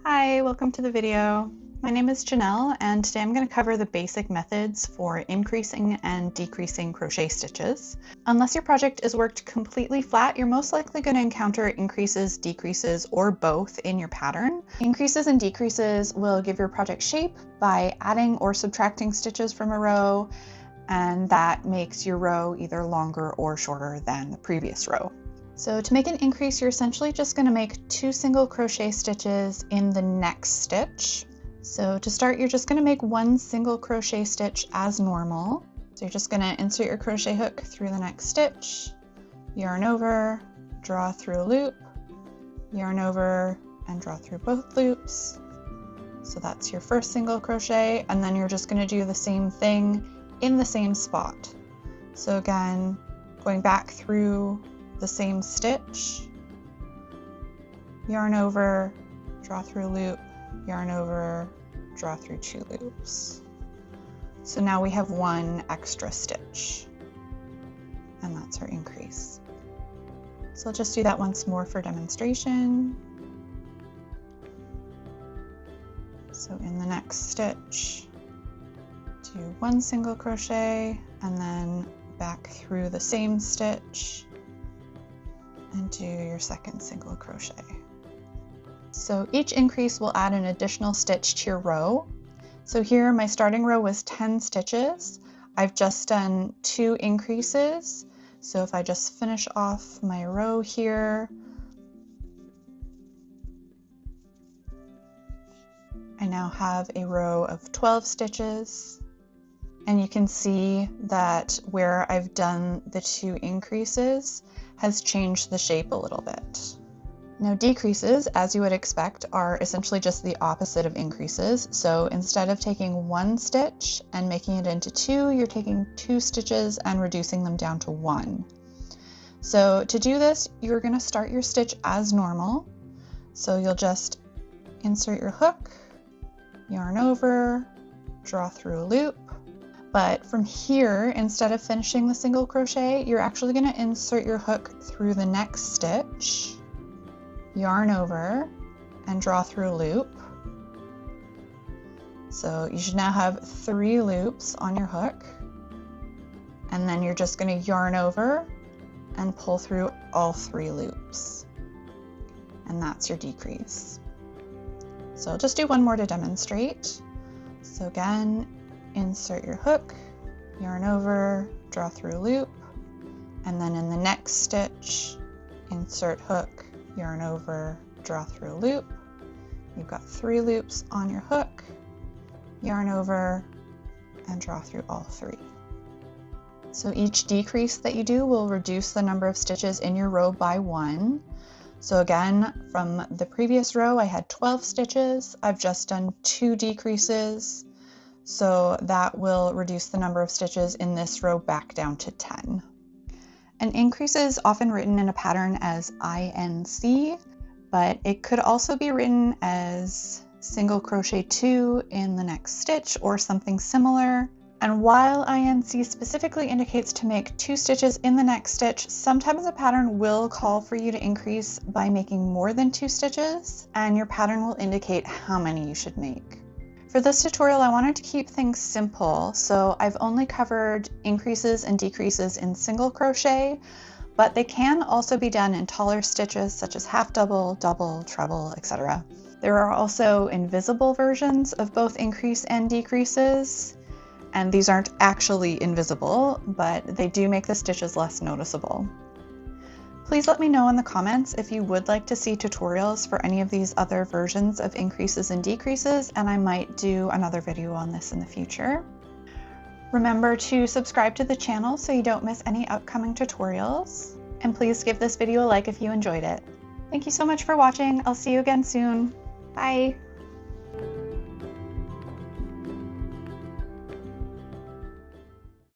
Hi, welcome to the video. My name is Janelle, and today I'm going to cover the basic methods for increasing and decreasing crochet stitches. Unless your project is worked completely flat, you're most likely going to encounter increases, decreases, or both in your pattern. Increases and decreases will give your project shape by adding or subtracting stitches from a row, and that makes your row either longer or shorter than the previous row. So to make an increase, you're essentially just going to make 2 single crochet stitches in the next stitch. So to start, you're just going to make 1 single crochet stitch as normal. So you're just going to insert your crochet hook through the next stitch, yarn over, draw through a loop, yarn over, and draw through both loops. So that's your first single crochet, and then you're just going to do the same thing in the same spot. So again, going back through the same stitch, yarn over, draw through a loop, yarn over, draw through 2 loops. So now we have 1 extra stitch, and that's our increase. So I'll just do that once more for demonstration. So in the next stitch, do 1 single crochet, and then back through the same stitch, and do your second single crochet. So each increase will add an additional stitch to your row. So here my starting row was 10 stitches. I've just done 2 increases. So if I just finish off my row here, I now have a row of 12 stitches. And you can see that where I've done the 2 increases has changed the shape a little bit. Now decreases, as you would expect, are essentially just the opposite of increases. So instead of taking 1 stitch and making it into 2, you're taking 2 stitches and reducing them down to 1. So to do this, you're going to start your stitch as normal. So you'll just insert your hook, yarn over, draw through a loop. But from here, instead of finishing the single crochet, you're actually going to insert your hook through the next stitch, yarn over, and draw through a loop. So you should now have 3 loops on your hook, and then you're just going to yarn over and pull through all 3 loops, and that's your decrease. So I'll just do one more to demonstrate. So again, insert your hook, yarn over, draw through a loop, and then in the next stitch, insert hook, yarn over, draw through a loop. You've got 3 loops on your hook, yarn over, and draw through all 3. So each decrease that you do will reduce the number of stitches in your row by 1. So again, from the previous row, I had 12 stitches. I've just done 2 decreases. So that will reduce the number of stitches in this row back down to 10. An increase is often written in a pattern as INC, but it could also be written as single crochet 2 in the next stitch or something similar. And while INC specifically indicates to make 2 stitches in the next stitch, sometimes a pattern will call for you to increase by making more than 2 stitches, and your pattern will indicate how many you should make. For this tutorial, I wanted to keep things simple, so I've only covered increases and decreases in single crochet, but they can also be done in taller stitches such as half double, double, treble, etc. There are also invisible versions of both increase and decreases, and these aren't actually invisible, but they do make the stitches less noticeable. Please let me know in the comments if you would like to see tutorials for any of these other versions of increases and decreases, and I might do another video on this in the future. Remember to subscribe to the channel so you don't miss any upcoming tutorials, and please give this video a like if you enjoyed it. Thank you so much for watching. I'll see you again soon. Bye!